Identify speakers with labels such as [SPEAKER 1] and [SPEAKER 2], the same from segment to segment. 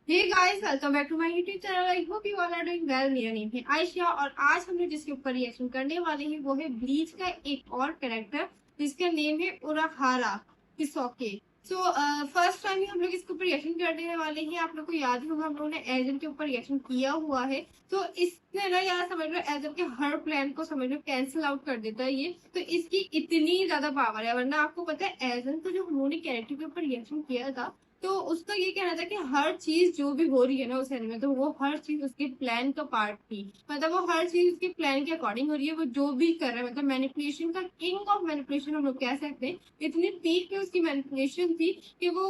[SPEAKER 1] Hey guys, welcome back to my YouTube channel. I hope you all are doing well. मेरा name है आयशा और आज हम लोग जिसके ऊपर रिएक्शन करने वाले हैं वो है ब्लीच का एक और कैरेक्टर जिसका नेम है उराहारा हिसोके। सो फर्स्ट टाइम ही हम लोग इसके ऊपर रिएक्शन करने वाले हैं। आप लोग को याद होगा हम लोगों ने एजन के ऊपर रिएक्शन किया हुआ है। तो इसने ना यार समझ लो एजन के हर प्लान को समझ लो कैंसिल आउट कर देता है ये। तो इसकी इतनी ज्यादा पावर है, वरना आपको पता है एजन को जो हम लोगों ने कैरेक्टर के ऊपर रिएक्शन किया था तो उसका ये कहना था कि हर चीज जो भी हो रही है ना उस एनिमे में, तो वो हर चीज उसके प्लान का पार्ट थी। मतलब वो हर चीज उसके प्लान के अकॉर्डिंग हो रही है। वो जो भी कर रहा है मतलब मैनिपुलेशन का किंग ऑफ मैनिपुलेशन हम लोग कह सकते हैं। इतनी पीक पे उसकी मैनिपुलेशन थी कि वो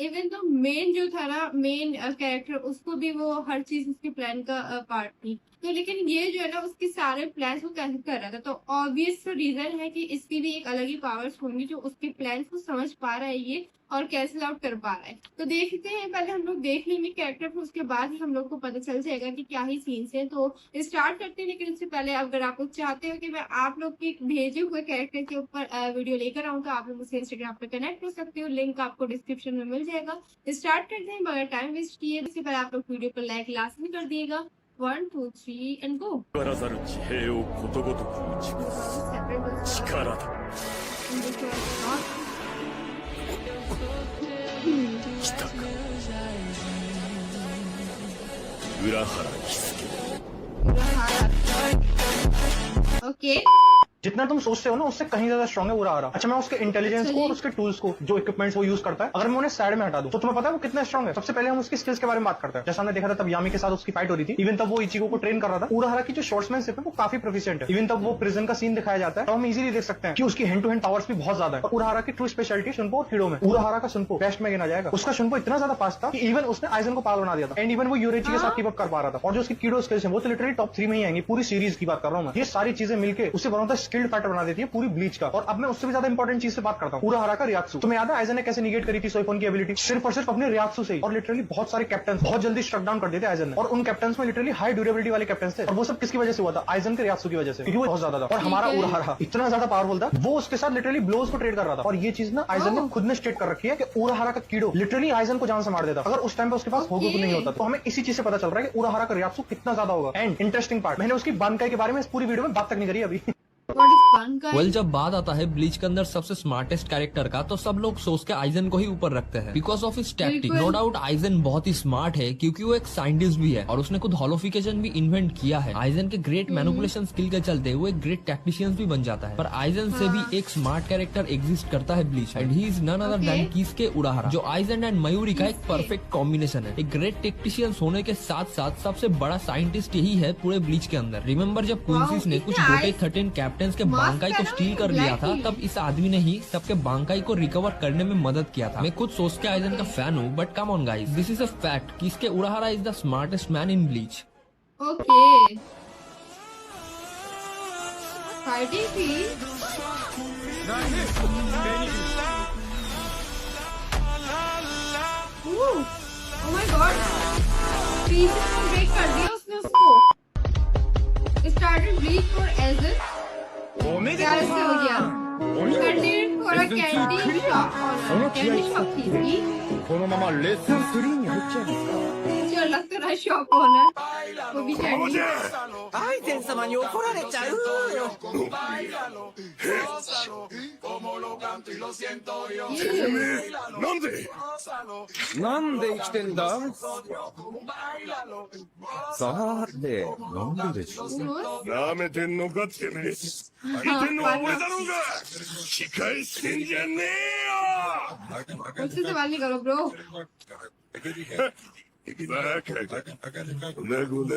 [SPEAKER 1] इवन तो मेन जो था ना मेन कैरेक्टर उसको भी वो हर चीज उसके प्लान का पार्ट थी। तो लेकिन ये जो है ना उसके सारे प्लान को कैंसिल कर रहा था। तो ऑब्वियस रीजन है कि इसकी भी एक अलग ही पावर्स होंगी जो उसके प्लान को समझ पा रहा है ये और कैंसिल आउट कर पा रहा है। तो देखते हैं, पहले हम लोग देख लेंगे कैरेक्टर, फिर उसके बाद ही हम लोग को पता चल जाएगा कि क्या ही सीन्स है। तो स्टार्ट करते हैं, लेकिन उससे पहले अगर आप लोग चाहते हो कि मैं आप लोग के भेजे हुए कैरेक्टर के ऊपर वीडियो लेकर आऊँ तो आप लोग मुझसे इंस्टाग्राम पे कनेक्ट हो सकते हो। लिंक आपको डिस्क्रिप्शन में मिल जाएगा। स्टार्ट करते हैं बगैर टाइम वेस्ट किए। इससे पहले आप लोग वीडियो पर लाइक लास्ट में कर दिएगा। 1 2 3 एंड गो।
[SPEAKER 2] らざる地平をことごとく打ち崩す力だ。来たか、浦原喜助。
[SPEAKER 1] ओके
[SPEAKER 3] जितना तुम सोचते हो ना उससे कहीं ज्यादा स्ट्रॉन्ग है उराहारा। अच्छा, मैं उसके इंटेलिजेंस को और उसके टूल्स को जो इक्विपमेंट्स वो यूज करता है अगर मैं उन्हें साइड में हटा दूं तो तुम्हें पता है वो कितना स्ट्रॉन्ग है। सबसे पहले हम उसकी स्किल्स के बारे में बात करते हैं। जैसा हमने देखा था तब यामी के साथ उसकी फाइट हो रही थी। इवन तब वो इचिगो को ट्रेन कर रहा था। उराहारा की जो शॉर्ट्समैनशिप है वो काफी प्रोफिशिएंट है। इवन तब वो प्रिजन का सीन दिखाया जाता है तो हम इजीली देख सकते हैं कि उसकी हैंड टू हैंड पावर्स भी बहुत ज्यादा है। और उराहारा की ट्रू स्पेशलिटी सुनपो और कीड़ो में। उराहारा का सुनपो बेस्ट में गिना जाएगा। उसका सुनपो इतना ज्यादा फास्ट था कि इवन उसने आइजन को पावर बना दिया था। एंड इवन वो यूरेची के साथ कीप अप कर पा रहा था। और जो उसकी कीड़ो स्किल्स है वो तो लिटरली टॉप 3 में ही आएंगी। पूरी सीरीज की बात कर रहा हूँ मैं। ये सारी चीजें मिलकर उसे one of the skilled fighter बना देती है पूरी ब्लीच का। और अब मैं उससे भी ज्यादा इंपॉर्टेंट चीज से बात करता हूँ, उराहारा का रियात्सु। तुम्हें याद है आइजन ने कैसे निगेट करी थी सोइफोन की एबिलिटी? सिर्फ और सिर्फ अपने रियात्सु से ही। और लिटरली बहुत सारे कैप्टन बहुत जल्दी स्ट्रक डाउन कर देते आइजन ने। और उन कैप्टन में लिटरली हाई ड्यूरेबिलिटी वाले कैप्टन थे। और वो सब किसकी वजह से हुआ था? आइजन के रियात्सु की वजह से, क्योंकि वो बहुत ज्यादा था। और हमारा उराहारा इतना ज्यादा पावरफुल था वो उसके साथ लिटरली ब्लोज को ट्रेड कर रहा था। और ये चीज ना आइजन ने खुद ने स्टेट कर रखी है कि उराहारा का कीड़ो लिटरली आइजन को जान से मार देता अगर उस टाइम पे उसके पास होगो नहीं होता। तो हमें इसी चीज से पता चल रहा है कि उराहारा का रियात्सु कितना ज्यादा होगा। एंड इंटरेस्टिंग पार्ट, मैंने उसकी बानकाई के बारे में इस पूरी वीडियो में बात तक नहीं करी अभी।
[SPEAKER 4] जब बात आता है ब्लीच के अंदर सबसे स्मार्टेस्ट कैरेक्टर का तो सब लोग सोच के आइजन को ही ऊपर रखते हैं because of his tactic. No doubt Eisen बहुत ही स्मार्ट है क्योंकि वो एक साइंटिस्ट भी है और उसने खुद हॉलोफिकेशन भी इन्वेंट किया है। आइजन के ग्रेट मैनिपुलेशन स्किल के चलते वो एक ग्रेट टेक्नीशियन भी बन जाता है। पर आइजन से भी एक स्मार्ट कैरेक्टर एग्जिस्ट करता है Bleach and he is none other than Kisuke Urahara, जो आइजन एंड मयूरी का एक परफेक्ट कॉम्बिनेशन है। एक ग्रेट टेक्नीशियन होने के साथ साथ सबसे बड़ा साइंटिस्ट यही है पूरे ब्लीच के अंदर। रिमेम्बर जब क्वींसीज ने कुछ गोटे 13 कैप्टन के बांकाई को स्टील कर लिया था तब इस आदमी ने ही सबके बांकाई को रिकवर करने में मदद किया था। मैं खुद सोच के आइजन का फैन हूँ but come on guys, this is a fact कि Kisuke Urahara is the smartest man in Bleach.
[SPEAKER 1] Okay fighting थी। ओह माय गॉड, पीसेस को ब्रेक कर दिया उसने उसको। Started Bleach for Aizen. क्या ऐसे हो गया? Continue for a candy shop owner. Candy shop थी इसकी।
[SPEAKER 2] このままレッスン3に入っちゃいますか。
[SPEAKER 1] जो लगता रहा शॉप ऑनर वो भी कैंडी।
[SPEAKER 5] アイゼン様に怒られちゃう。なんで生きてんだ。さて、なんででしょう。
[SPEAKER 2] なめてんのかてめえ。相手のは俺だろうが。機械してんじゃねえよ。
[SPEAKER 1] मुझसे सवाल नहीं करो ब्रो।
[SPEAKER 2] バカが。こなこな。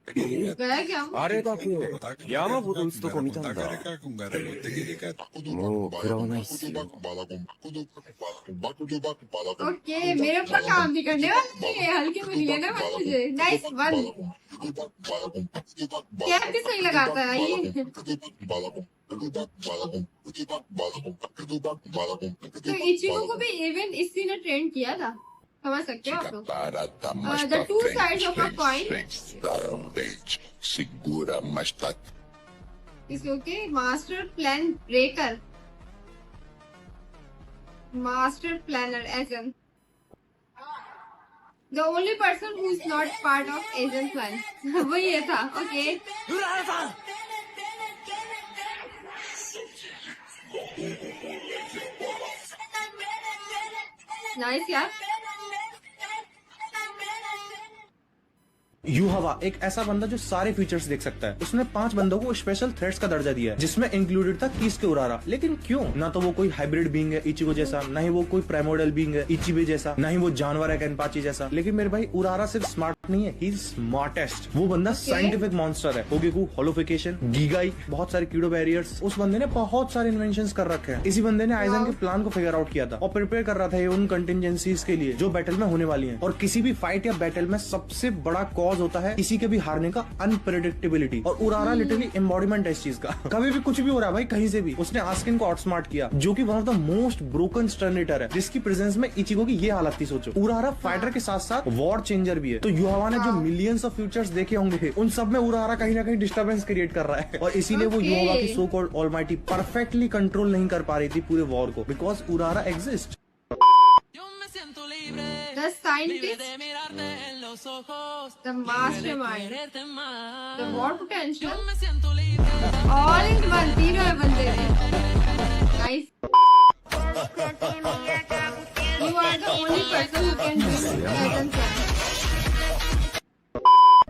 [SPEAKER 1] गया क्या?
[SPEAKER 5] あれだけ山ほど打つとこ見たんだ。もう食らわないっすよ。
[SPEAKER 1] ओके मेरे ऊपर काम नहीं करने वाले ये हल्के में लिया ना मत मुझे। Nice one. क्या भी सही लगाता है ये। तो इचिगो को भी इवन इसी ने ट्रेन किया था, समझ सकते हो आप लोग। The two sides of a coin
[SPEAKER 2] Segura mais tarde.
[SPEAKER 1] is okay. Master plan breaker, master planner Aizen. The only person who is not part of Asian clan. वो ये था. Okay. Nice यार.
[SPEAKER 3] यू हवा एक ऐसा बंदा जो सारे फीचर्स देख सकता है। उसने 5 बंदों को स्पेशल थ्रेड्स का दर्जा दिया है, जिसमें इंक्लूडेड था कीस्के उरारा। लेकिन क्यों? ना तो वो कोई हाइब्रिड बीइंग है इचिगो जैसा, ना ही वो कोई प्राइमोर्डियल बीइंग है इचिबे जैसा, ना ही वो जानवर है केनपाची जैसा। लेकिन मेरे भाई उरारा सिर्फ स्मार्ट नहीं है, ही इज स्मार्टेस्ट। वो बंदा साइंटिफिक मॉन्स्टर है। ओगेकू, होलोफिकेशन, गीगाई, बहुत सारे कीड़ो बैरियर्स। उस बंदे ने बहुत सारे इन्वेंशंस कर रखे हैं। इसी बंदे ने आइजन के प्लान को फिगर आउट किया था और प्रिपेयर कर रहा था ये उन कंटिजेंसीज के लिए जो बैटल में होने वाली है। और किसी भी फाइट या बैटल में सबसे बड़ा कॉज होता है किसी के भी हारने का अनप्रेडिक्टेबिलिटी। और उरारा लिटरली एम्बॉडीमेंट है इस चीज का। कभी भी कुछ भी हो रहा है भाई कहीं से भी। उसने आस्किन को आउटस्मार्ट किया, जो कि one of the most broken Sternritter है, जिसकी प्रेजेंस में इचिगो की ये हालत थी। सोचो, उरारा फाइटर के साथ साथ वॉर चेंजर भी है। तो युहावा ने जो मिलियंस ऑफ फ्यूचर्स देखे होंगे, उन सब में उरारा कहीं ना कहीं डिस्टर्बेंस क्रिएट कर रहा है। और इसीलिए वो युहावा की so called almighty perfectly control नहीं कर पा रही थी पूरे वॉर को, because Urahara exist.
[SPEAKER 1] The scientist, the mastermind, the war potential, all in one. तीनों है बंदे में. Nice. You are the only person who can do Dragon Clan.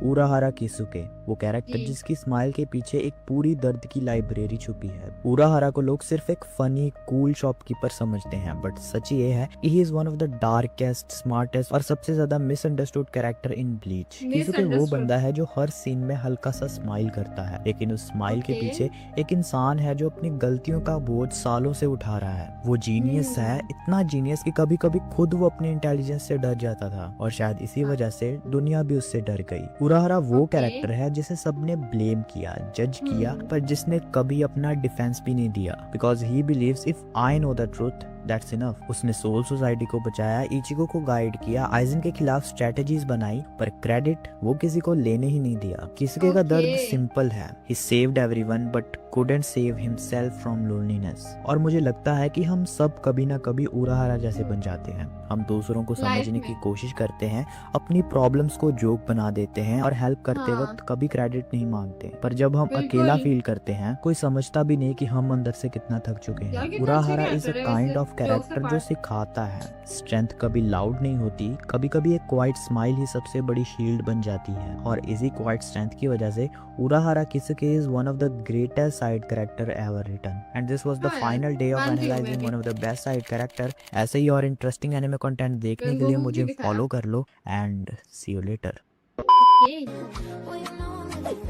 [SPEAKER 6] उराहारा किसुके, वो कैरेक्टर जिसकी स्माइल के पीछे एक पूरी दर्द की लाइब्रेरी छुपी है। उराहारा को लोग सिर्फ एक फनी कूल शॉपकीपर समझते हैं, बट सच ये है कि he is one of the darkest, smartest और सबसे ज्यादा मिसअंडरस्टूड कैरेक्टर इन ब्लीच। किसुके वो बंदा है जो हर सीन में हल्का सा स्माइल करता है, लेकिन उस स्माइल के पीछे एक इंसान है जो अपनी गलतियों का बोझ सालों से उठा रहा है। वो जीनियस है, इतना जीनियस कि कभी कभी खुद वो अपने इंटेलिजेंस से डर जाता था, और शायद इसी वजह से दुनिया भी उससे डर गई। उराहारा वो कैरेक्टर है जिसे सबने ब्लेम किया, जज किया, पर जिसने कभी अपना डिफेंस भी नहीं दिया, because he believes if I know the truth that's enough. उसने सोल सोसाइटी को बचाया, इचिगो को गाइड किया, आइजन के खिलाफ स्ट्रेटेजीज बनाई, पर क्रेडिट वो किसी को लेने ही नहीं दिया। किसके का दर्द सिंपल है, he saved everyone but couldn't save himself from loneliness। और मुझे लगता है कि हम सब कभी ना कभी उराहारा जैसे बन जाते हैं। हम दूसरों को समझने की कोशिश करते हैं, अपनी प्रॉब्लम्स को जोक बना देते हैं और हेल्प करते वक्त कभी क्रेडिट नहीं मांगते, पर जब हम अकेला फील करते हैं कोई समझता भी नहीं कि हम अंदर से कितना थक चुके हैं। Urahara is a kind of character जो सिखाता है स्ट्रेंथ कभी लाउड नहीं होती, कभी कभी एक क्वाइट स्माइल ही सबसे बड़ी शील्ड बन जाती है। और इसी क्वाइट स्ट्रेंथ की वजह से Urahara Kisuke is one of the greatest side character ever written. And this was the final day of analysing one of the best side character. ऐसे ही और इंटरेस्टिंग एनिमे कंटेंट देखने के लिए मुझे फॉलो कर लो, and see you later.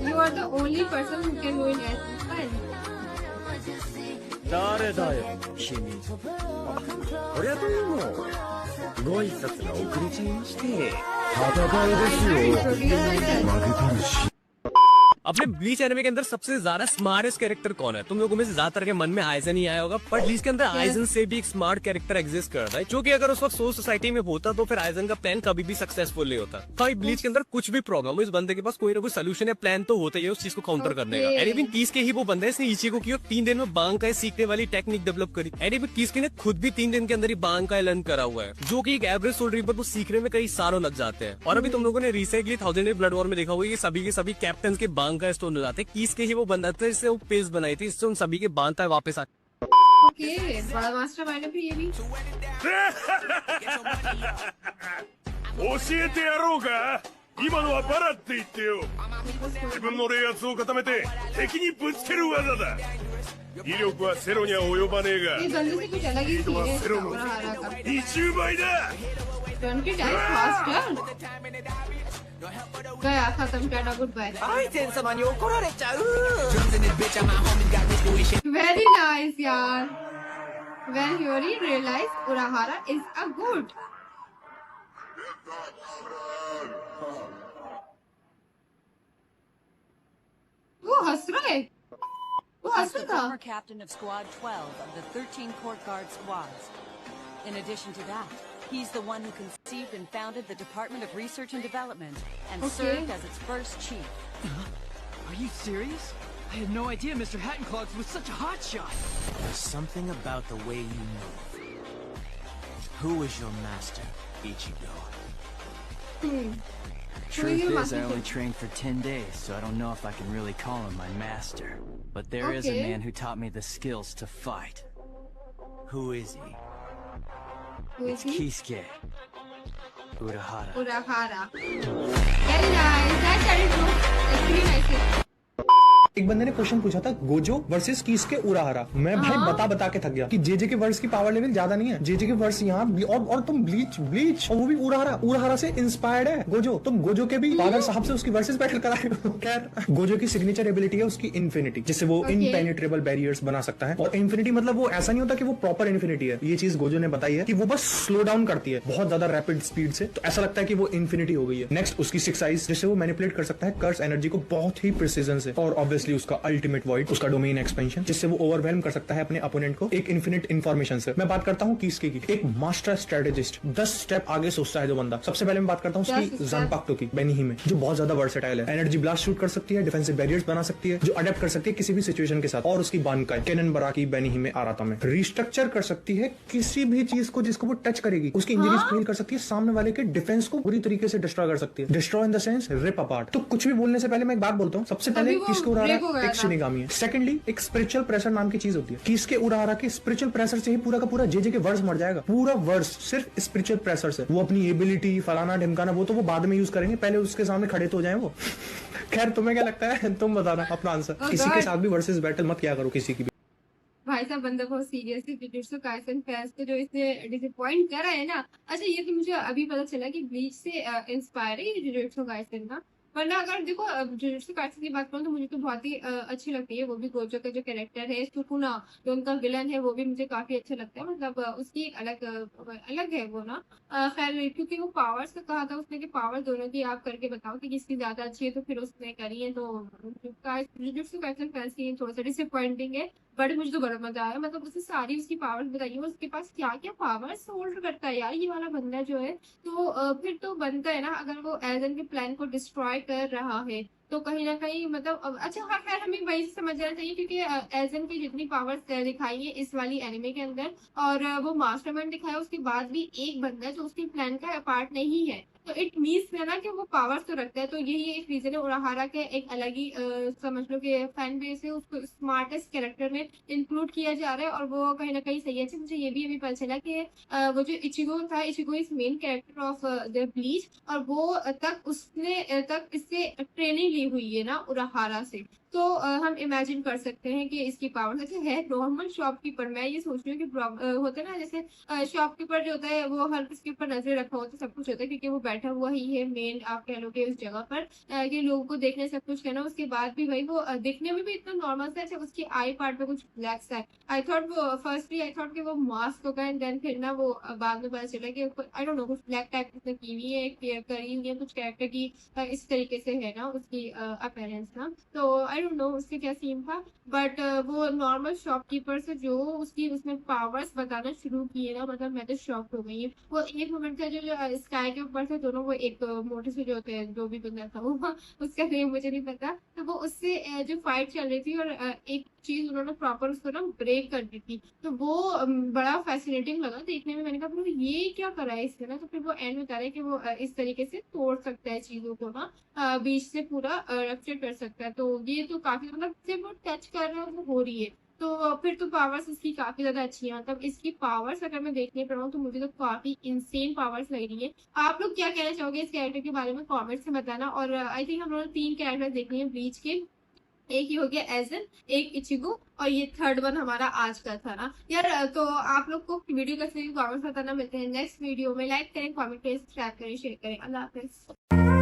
[SPEAKER 1] You are the only person who can win as friend.
[SPEAKER 5] 誰だよ君。俺はどうもご挨拶が遅れちゃいまして。戦いですよ。
[SPEAKER 1] Introduce myself.
[SPEAKER 7] अपने ब्लीच एनिमे के अंदर सबसे ज्यादा स्मार्टेस्ट कैरेक्टर कौन है? तुम लोगों में से ज्यादातर के मन में आइजन ही आया होगा, पर ब्लीच के अंदर आइजन से भी एक स्मार्ट कैरेक्टर एग्जिस्ट करता है, जो कि अगर उस वक्त सोल सोसाइटी में होता तो फिर आइजन का प्लान कभी भी सक्सेसफुल नहीं होता। भाई ब्लीच के अंदर कुछ भी प्रॉब्लम हो, इस बंदे के पास कोई ना कोई सोल्यूशन या प्लान तो होता ही है उस चीज को काउंटर करने का। एंड इवन कीस के ही वो बंदा है, इसने इचिगो की 3 दिन में बांग का सीखने वाली टेक्निक डेवलप करी। एंड इवन कीस के ने खुद भी 3 दिन के अंदर ही बांग का लर्न करा हुआ है, जो कि एक एवरेज सोल रीपर को सीखने में कई सालों लग जाते हैं। और अभी तुम लोगों ने रिसेंटली 1000 ब्लड वॉर में देखा होगा कि सभी के सभी कैप्टन के बांग का स्टोन हो जाते हैं। कीस के ही वो बंदा था जिससे वो पेज बनाई थी, इससे उन सभी के बांधता है वापस आके।
[SPEAKER 1] Okay, बड़ा मास्टरमाइंड है फिर ये भी.
[SPEAKER 2] 教えてやろうか。今のはバラって言ってよ。自分の冷圧を固めて敵にぶつける技だ。威力はセロには及ばねえが、
[SPEAKER 1] ये बंदे से कुछ अलग ही
[SPEAKER 2] スピード
[SPEAKER 1] सीन
[SPEAKER 2] は
[SPEAKER 1] है
[SPEAKER 2] セロ
[SPEAKER 1] इसका
[SPEAKER 2] の
[SPEAKER 1] उराहारा का.
[SPEAKER 2] 20倍だ。
[SPEAKER 1] 20 times faster. गया खत्म tata goodbye.
[SPEAKER 5] アイゼン様に怒られちゃう。
[SPEAKER 1] Very nice यार. When Yuri realized Urahara is a good. वो हंस रहा है. वो हंस
[SPEAKER 8] He's the
[SPEAKER 1] रहा
[SPEAKER 8] former
[SPEAKER 1] था.
[SPEAKER 8] captain of Squad 12 of the 13 Court Guard squads. In addition to that, he's the one who conceived and founded the Department of Research and Development and
[SPEAKER 1] Okay.
[SPEAKER 8] served as its first chief.
[SPEAKER 9] Are you serious? I had no idea Mr. Hattenclogs was such a hotshot.
[SPEAKER 10] There's something about the way you move. Who is your master, Ichigo?
[SPEAKER 9] Truth is, I only trained for 10 days, so I don't know if I can really call him my master. But there is a
[SPEAKER 1] Okay.
[SPEAKER 9] man who taught me the skills to fight.
[SPEAKER 10] Who is he?
[SPEAKER 9] It's Kisuke Urahara.
[SPEAKER 1] Urahara. Very nice. That started to look pretty nice.
[SPEAKER 3] एक बंदे ने question पूछा था Gojo versus किसके उराहरा। मैं भाई बता के थक गया कि जेजे के वर्ड्स की पावर लेवल ज्यादा नहीं है। जेजे के वर्ड्स यहाँ और तुम ब्लीच और वो भी उराहरा से इंस्पायर्ड है गोजो। तुम गोजो के भी फादर साहब से उसकी वर्सेस बैटल कराए। खैर, गोजो की सिग्नेचर एबिलिटी है उसकी इन्फिनिटी, जिससे वो इनपेनिट्रेबल बैरियर्स बना सकता है। और इन्फिनिटी मतलब वो ऐसा नहीं होता कि वो प्रॉपर इन्फिनिटी है। ये चीज गोजो ने बताई है कि वो बस स्लो डाउन करती है बहुत ज्यादा रैपिड स्पीड से, तो ऐसा लगता है कि वो इन्फिनिटी हो गई है। नेक्स्ट उसकी 6 आइज, जिससे वो मैनिपुलेट कर सकता है कर्स एनर्जी को बहुत ही प्रिसीजन से। और ऑब्वियसली उसका अल्टीमेट वॉइड, उसका डोमेन एक्सपेंशन, जिससे वो ओवरवेल्म कर सकता है अपने अपोनेंट को एक इन्फिनिट इंफॉर्मेशन से। मैं बात करता हूँ किसके की, एक मास्टर स्ट्रेटेजिस्ट, 10 स्टेप आगे सोचता है जो बंदा। सबसे पहले मैं बात करता हूँ उसकी ज़ानपाक्टो की, बेनीहिमे, जो बहुत ज्यादा वर्सेटाइल है। एनर्जी ब्लास्ट शूट कर सकती है, डिफेंसिव बैरियर्स बना सकती है, जो अडेप्ट कर सकती है किसी भी सिचुएशन के साथ। और उसकी बानकाई केनन बराकी बेनीहिमे आराता में रिस्ट्रक्चर कर सकती है किसी भी चीज को जिसको वो टच करेगी। उसकी इंजरीज फील कर सकती है, सामने वाले के डिफेंस को पूरी तरीके से डिस्ट्रॉय कर सकती है। Destroy in the sense rip apart. तो कुछ भी बोलने से पहले मैं एक बात बोलता हूँ, सबसे पहले किसको उराहरा एक शिनिगामी है। सेकंडली एक स्पिरिचुअल प्रेशर नाम की चीज होती है। किसके उराहरा के स्पिरिचुअल प्रेशर से ही पूरा का पूरा जेजे के वर्ड्स मर जाएगा। पूरा वर्ड्स सिर्फ स्पिरिचुअल प्रेशर से। वो अपनी एबिलिटी फलाना ढिमकाना वो तो वो बाद में यूज करेंगे, पहले उसके सामने खड़े तो हो जाए वो। खैर, तुम्हें क्या लगता है? तुम बताना अपना आंसर। किसी के साथ भी वर्सेस बैटल मत किया करो, किसी की भी।
[SPEAKER 1] भाई साहब बंदा बहुत सीरियसली जुजुत्सु काइसेन फैंस को जो इसने डिसअपॉइंट करा है ना। अच्छा, ये तो मुझे अभी पता चला कि ब्लीच से इंस्पायर है ये जुजुत्सु काइसेन ना। वरना अगर देखो जुजुत्सु काइसेन की बात करूँ तो मुझे तो बहुत ही अच्छी लगती है। वो भी गोजो का जो कैरेक्टर है, सुकुना जो उनका विलन है, वो भी मुझे काफी अच्छा लगता है। मतलब उसकी एक अलग है वो ना। खैर, क्योंकि वो पावर्स का कहा था उसने कि पावर दोनों की आप करके बताओ कि किसकी ज्यादा अच्छी है, तो फिर उसने करी है। तो जुजुत्सु काइसेन फैंस की थोड़ा सा डिसअपॉइंटिंग है, बट मुझे तो बड़ा मजा आया। मतलब उसने सारी उसकी पावर्स बताई, उसके पास क्या क्या पावर्स होल्ड करता है यार ये वाला बंदा जो है। तो फिर तो बनता है ना, अगर वो एजन के प्लान को डिस्ट्रॉय कर रहा है तो कहीं ना कहीं मतलब अच्छा हाँ, खैर हमें वही समझ जाना चाहिए क्योंकि एजन की जितनी पावर्स दिखाई है इस वाली एनिमे के अंदर, और वो मास्टरमाइंड दिखाया, उसके बाद भी एक बंदा जो उसके प्लान का पार्ट नहीं है, तो इट मीन्स है ना कि वो पावर्स तो रखता है। तो यही एक रीजन है उराहारा के एक अलग ही समझ लो कि फैन बेस है, उसको स्मार्टेस्ट कैरेक्टर में इंक्लूड किया जा रहा है, और वो कहीं ना कहीं सही है। मुझे ये भी अभी पता चला कि वो जो इचिगो था, Ichigo is main character of the bleach, और वो उसने इससे ट्रेनिंग ली हुई है ना उराहारा से। तो हम इमेजिन कर सकते हैं कि इसकी पावर जैसे है नॉर्मल शॉपकीपर। मैं ये सोच रही हूँ कि होता है ना, जैसे शॉपकीपर जो होता है वो हर किसके ऊपर नजर रखा होता है, सब कुछ होता है, क्योंकि वो बैठा हुआ ही है मेन, आप कह लो कि उस जगह पर कि लोगों को देखने सब कुछ करना। उसके बाद भी भाई वो दिखने में भी इतना नॉर्मल सा है, उसकी आई पार्ट पे कुछ ब्लैक सा है। आई थॉट कि वो मास्क होगा, एंड देन फिर ना वो बाद में पता चला कि आई डोंट नो कुछ ब्लैक टाइप उसने की हुई है, करी हुई है कुछ कैरेक्टर की इस तरीके से है ना उसकी अपीयरेंस ना। तो आई डोंट नो उसके क्या सीन था, बट वो नॉर्मल शॉपकीपर से जो उसने पावर्स बताना शुरू किए ना, मतलब मैं तो शॉक हो गई। वो एक मोमेंट था जो स्काई के ऊपर से दोनों, वो एक मोटे से जो होते हैं, जो भी बंदा था वो उसका नेम मुझे नहीं पता, तो वो उससे जो फाइट चल रही थी और एक चीज उन्होंने प्रॉपर उसको ना ब्रेक कर दी थी, तो वो बड़ा फैसिनेटिंग लगा देखने में। मैंने कहा ये क्या करा है इसने ना, तो फिर वो एंड में बता रहे कि वो इस तरीके से तोड़ सकता है चीजों को ना, बीच से पूरा रप्चर कर सकता है। तो ये तो काफी मतलब जब वो टच कर रहा है वो हो रही है, तो फिर तो पावर्स इसकी काफी ज्यादा अच्छी है। मतलब इसकी पावर्स अगर मैं देखने पर हूँ तो मुझे तो काफी इंसेन पावर्स लग रही है। आप लोग क्या कहना चाहोगे इस कैरेक्टर के बारे में कमेंट्स में बताना। और आई थिंक हम लोगों ने 3 कैरेक्टर देख लिए हैं ब्लीच के, एक ही हो गया एजन, एक इचिगो, और ये थर्ड वन हमारा आज का था ना यार। तो आप लोग को वीडियो कैसे कमेंट्स बताना। मिलते हैं नेक्स्ट वीडियो में। लाइक करें, कमेंट करें, सब्सक्राइब करें, शेयर करें। अल्लाह हाफिज।